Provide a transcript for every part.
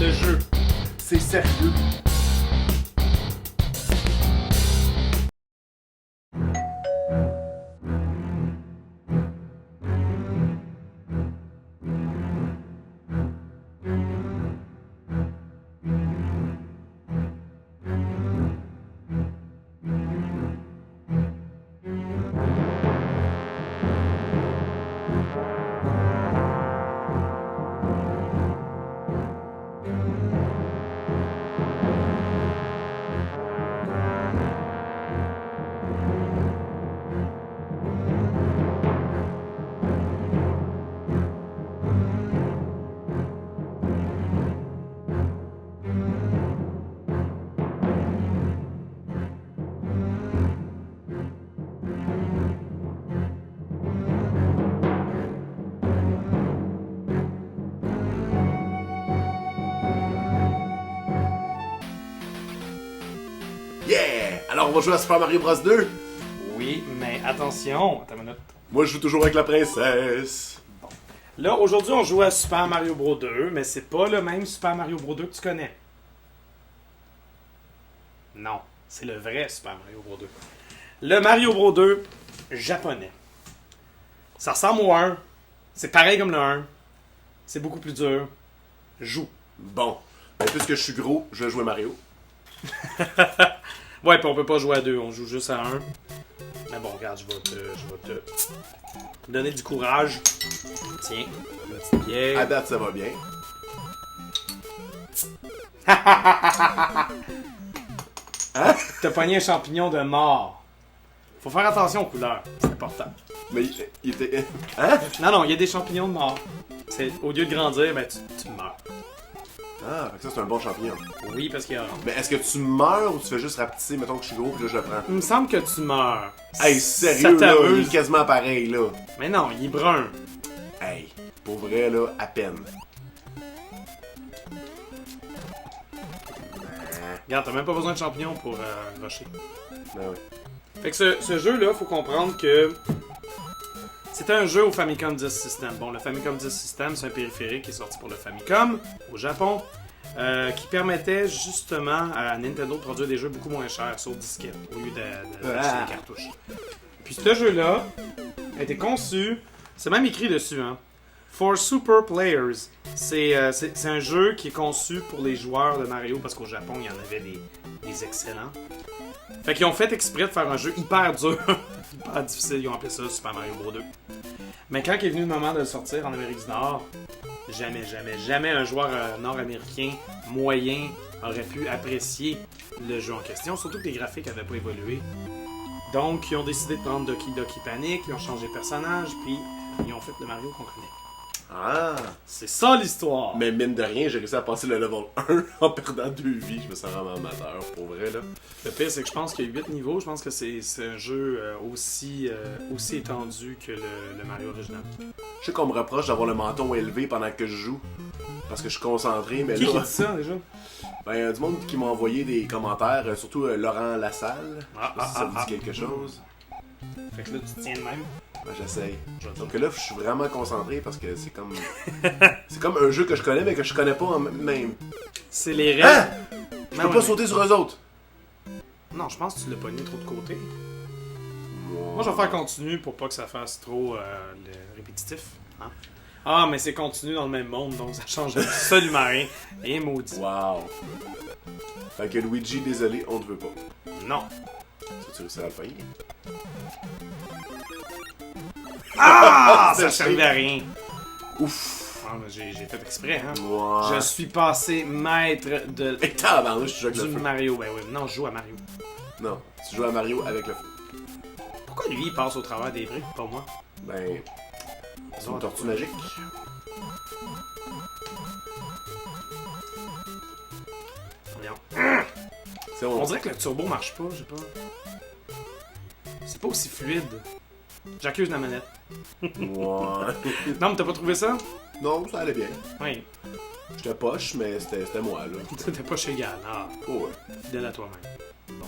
le jeu. C'est sérieux. Yeah! Alors on va jouer à Super Mario Bros 2. Oui, mais attention, attends une minute. Moi je joue toujours avec la princesse. Là, aujourd'hui, on joue à Super Mario Bros 2, mais c'est pas le même Super Mario Bros 2 que tu connais. Non, c'est le vrai Super Mario Bros 2. Le Mario Bros 2 japonais. Ça ressemble au 1. C'est pareil comme le 1. C'est beaucoup plus dur. Joue. Bon, mais puisque je suis gros, je vais jouer Mario. Ouais, puis on peut pas jouer à 2, on joue juste à 1. Mais bon, regarde, je vais te donner du courage. Tiens, la petite À bière. date ça va bien. T'as pogné un champignon de mort. Faut faire attention aux couleurs, c'est important. Mais il était... Hein? Non, il y a des champignons de mort. C'est, au lieu de grandir, ben tu meurs. Ah, fait que ça c'est un bon champignon. Oui, parce qu'il y a... Mais est-ce que tu meurs ou tu fais juste rapetisser, mettons que je suis gros, puis là je le prends? Il me semble que tu meurs. Hey, Ça sérieux là, il t'amuse. est quasiment pareil là. Mais non, il est brun. Hey, pour vrai là, à peine. Regarde, t'as même pas besoin de champignons pour rusher. Ben oui. Fait que ce jeu-là, faut comprendre que c'était un jeu au Famicom Disk System. Bon, le Famicom Disk System, c'est un périphérique qui est sorti pour le Famicom, au Japon, qui permettait justement à Nintendo de produire des jeux beaucoup moins chers sur disquette, au lieu d'acheter des cartouches. Puis ce jeu-là a été conçu, c'est même écrit dessus, hein, for super players. C'est un jeu qui est conçu pour les joueurs de Mario, parce qu'au Japon, il y en avait des excellents. Fait qu'ils ont fait exprès de faire un jeu hyper dur, hyper difficile, ils ont appelé ça Super Mario Bros 2. Mais quand il est venu le moment de le sortir en Amérique du Nord, jamais un joueur nord-américain moyen aurait pu apprécier le jeu en question, surtout que les graphiques n'avaient pas évolué. Donc, ils ont décidé de prendre Doki Doki Panic, ils ont changé de personnage, puis ils ont fait le Mario qu'on connaît. Ah! C'est ça l'histoire! Mais mine de rien, j'ai réussi à passer le level 1 en perdant 2 vies. Je me sens vraiment amateur, pour vrai, là. Le pire, c'est que je pense qu'il y a 8 niveaux. Je pense que c'est un jeu aussi étendu que le Mario original. Je sais qu'on me reproche d'avoir le menton élevé pendant que je joue. Parce que je suis concentré, mais Qui là... dit ça, déjà? Ben, du monde qui m'a envoyé des commentaires, surtout Laurent Lassalle. Je sais pas si ça vous dit quelque chose. Fait que là, tu tiens de même. Ben, j'essaye. Je vais te Donc là, je suis vraiment concentré parce que c'est comme... c'est comme un jeu que je connais, mais que je connais pas en même. C'est les Hein? règles. Je peux pas sauter sur eux autres. Non, je pense que tu l'as pogné trop de côté. Moi, je vais faire continu pour pas que ça fasse trop répétitif. Hein? Ah, mais c'est continu dans le même monde, donc ça change absolument rien. Et maudit. Wow. Fait que Luigi, désolé, on te veut pas. Non. Ça, tu réussis à le faire? Ah! Ça c'est servait à rien. Ouf. Ah, mais j'ai fait exprès, hein. Ouais. Je suis passé maître de Et tabarnouche, tu joues avec du le feu. Mario. Ben oui, non, je joue à Mario. Non, tu joues à Mario avec le feu. Pourquoi lui, il passe au travers des briques, pas moi? Ben, c'est une tortue magique. Voyons. C'est On dirait que le turbo marche pas, je sais pas. C'est pas aussi fluide. J'accuse la manette. Ouais. Non, mais t'as pas trouvé ça? Non, ça allait bien. Oui. J'étais poche, mais c'était moi, là. T'étais pas chez Gal. Ah, Oh, ouais. fidèle à toi-même. Bon.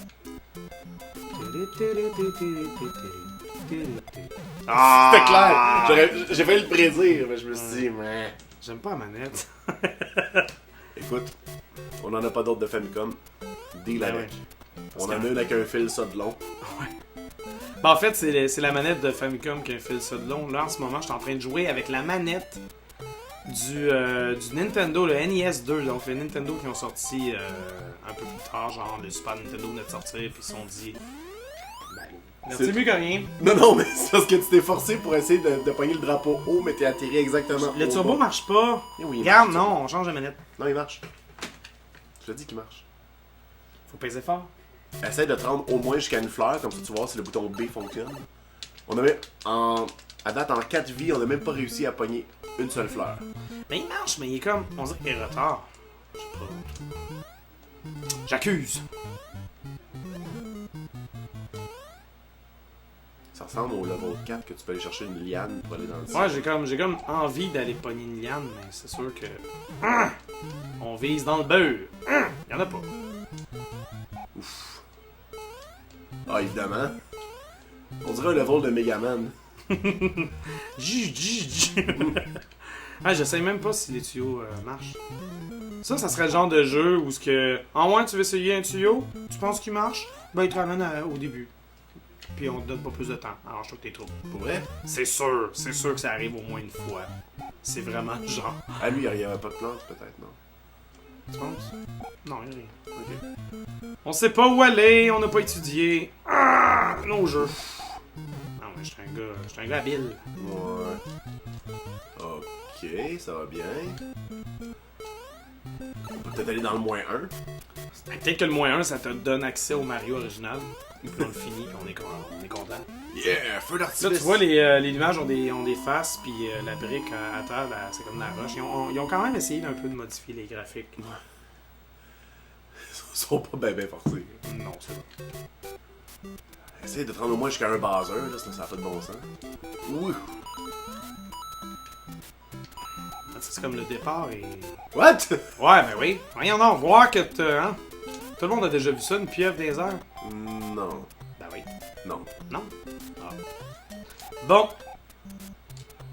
Ah! C'était clair! J'ai failli le prédire, mais je me suis dit, mais... J'aime pas la manette. Écoute, on en a pas d'autres de Famicom. Deal Ben avec. ouais. On en a une avec un fil ça de long. Ben, en fait, c'est la manette de Famicom qui a fait ça de long. Là, en ce moment, je suis en train de jouer avec la manette du Nintendo, le NES 2. Donc, les Nintendo qui ont sorti un peu plus tard, genre le Super Nintendo venait de sortir, puis ils se sont dit. Ben, c'est mieux que rien. Non, mais c'est parce que tu t'es forcé pour essayer de pogner le drapeau haut, mais t'es atterri exactement Le au turbo bas. marche pas. Eh oui, il Regarde, marche, non, on change de manette. Non, il marche. Je te dis qu'il marche. Faut peser fort. Essaye de te rendre au moins jusqu'à une fleur, comme ça tu vois si le bouton B fonctionne. On avait à date en 4 vies, on n'a même pas réussi à pogner une seule fleur. Mais il marche, mais il est comme. On dirait qu'il est retard. Je sais pas. J'accuse. Ça ressemble au level 4 que tu peux aller chercher une liane pour aller dans le Ouais, j'ai comme envie d'aller pogner une liane, mais c'est sûr que. On vise dans le beurre. Y'en a pas. Ouf. Ah, évidemment. On dirait un level de Megaman. Ah, je sais même pas si les tuyaux marchent. Ça serait le genre de jeu où ce que. En moins, tu veux essayer un tuyau, tu penses qu'il marche, ben il te ramène au début. Puis on te donne pas plus de temps. Alors je trouve que t'es trop. Pour vrai? C'est sûr que ça arrive au moins une fois. C'est vraiment genre. Ah, lui, il n'y avait pas de plante, peut-être, non? Tu penses? Non, il y a rien. Ok. On sait pas où aller, on n'a pas étudié. Ah, nos jeux. Non, mais je suis un gars habile. Ouais. Ok, ça va bien. On peut peut-être aller dans le moins 1. Peut-être que le moins 1, ça te donne accès au Mario original. Puis on le finit, puis on est content. Yeah, feu d'artifice! Là, tu vois, les nuages ont des faces, puis la brique à terre, c'est comme la roche. Ils ont quand même essayé d'un peu de modifier les graphiques. Ils sont pas ben forcés. Non, c'est vrai. Essaye de te rendre au moins jusqu'à un buzzer, là, sinon ça a pas de bon sens. Ouh! C'est comme le départ et... What? Ouais, ben oui. Voyons donc, voir que hein? Tout le monde a déjà vu ça, une pieuvre des airs. Non. Ben oui. Non. Non? Ah. Bon.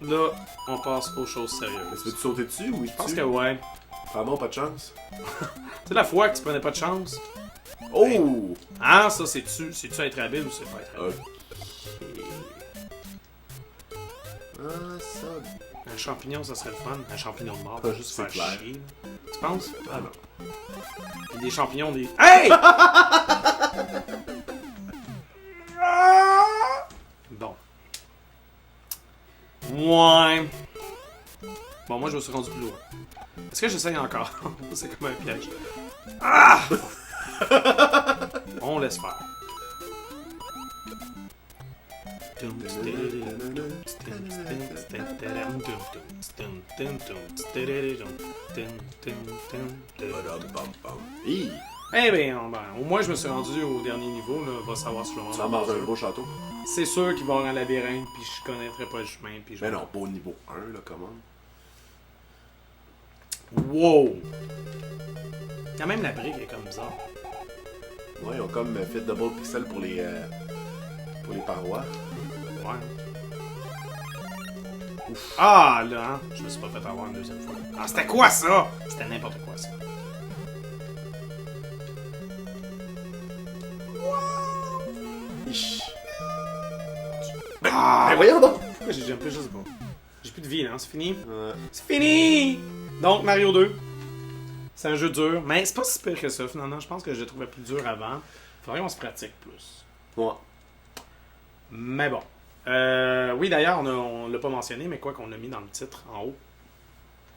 Là, on passe aux choses Mais sérieuses. tu veux-tu sauter dessus ou Je pense que ouais. Vraiment pas de chance. C'est la fois que tu prenais pas de chance. Oh! Ah, ça, c'est-tu être habile ou c'est pas être habile? Ok. Ah, ça... Un champignon, ça serait le fun. Un champignon de mort, Ah, pas juste c'est faire clair. chier. Tu penses? Ah non. Puis des champignons, des... Hey! Bon. Ouais. Bon, moi, je me suis rendu plus loin. Est-ce que j'essaye encore? C'est comme un piège. Ah! On laisse faire. Hi! Eh bien, au moins je me suis rendu au dernier niveau, là, va savoir si je vais Tu vas dans un gros château. C'est sûr qu'il va y avoir un labyrinthe, puis je connaîtrais pas le chemin, puis je... Mais non, pas au niveau 1, là, comment? Wow! Quand même, la brique est comme bizarre. Ouais, ils ont comme fait double pixel pour les parois. Ouais. Ouf. Ah, là, hein? Je me suis pas fait avoir une deuxième fois. Ah, c'était quoi ça? C'était n'importe quoi, ça. Ich. Ah! Mais voyons donc! Pourquoi j'ai jumpé? Je sais pas. J'ai plus de vie, là, hein? C'est fini? Ouais. C'est fini! Donc, Mario 2. C'est un jeu dur, mais c'est pas si pire que ça, finalement. Je pense que je le trouvais plus dur avant. Faudrait qu'on se pratique plus. Ouais. Mais bon. Oui, d'ailleurs, on l'a pas mentionné, mais quoi qu'on a mis dans le titre, en haut.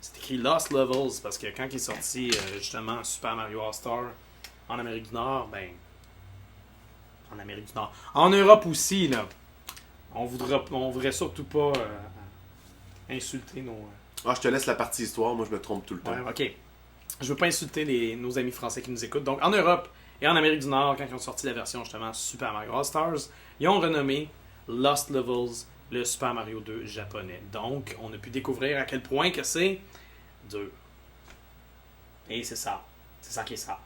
C'est écrit Lost Levels, parce que quand il est sorti, justement, Super Mario All-Star en Amérique du Nord, ben... En Amérique du Nord. En Europe aussi, là. On voudrait surtout pas insulter nos... Ah, je te laisse la partie histoire, moi je me trompe tout le temps. Ouais, ok. Je veux pas insulter nos amis français qui nous écoutent. Donc, en Europe et en Amérique du Nord, quand ils ont sorti la version, justement, Super Mario All-Stars, ils ont renommé Lost Levels le Super Mario 2 japonais. Donc, on a pu découvrir à quel point que c'est dur. Et c'est ça. C'est ça qui est ça.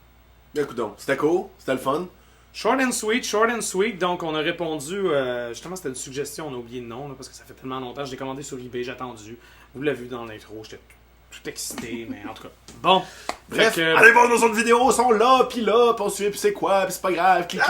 Écoute donc, c'était cool, c'était le fun. Short and sweet. Donc, on a répondu... justement, c'était une suggestion, on a oublié le nom, là, parce que ça fait tellement longtemps. Je l'ai commandé sur eBay, j'ai attendu. Vous l'avez vu dans l'intro, j'étais tout excité, mais en tout cas. Bon. Bref, Fait que- allez voir nos autres vidéos, sont là, puis on suit, puis c'est quoi, puis c'est pas grave, cliquez!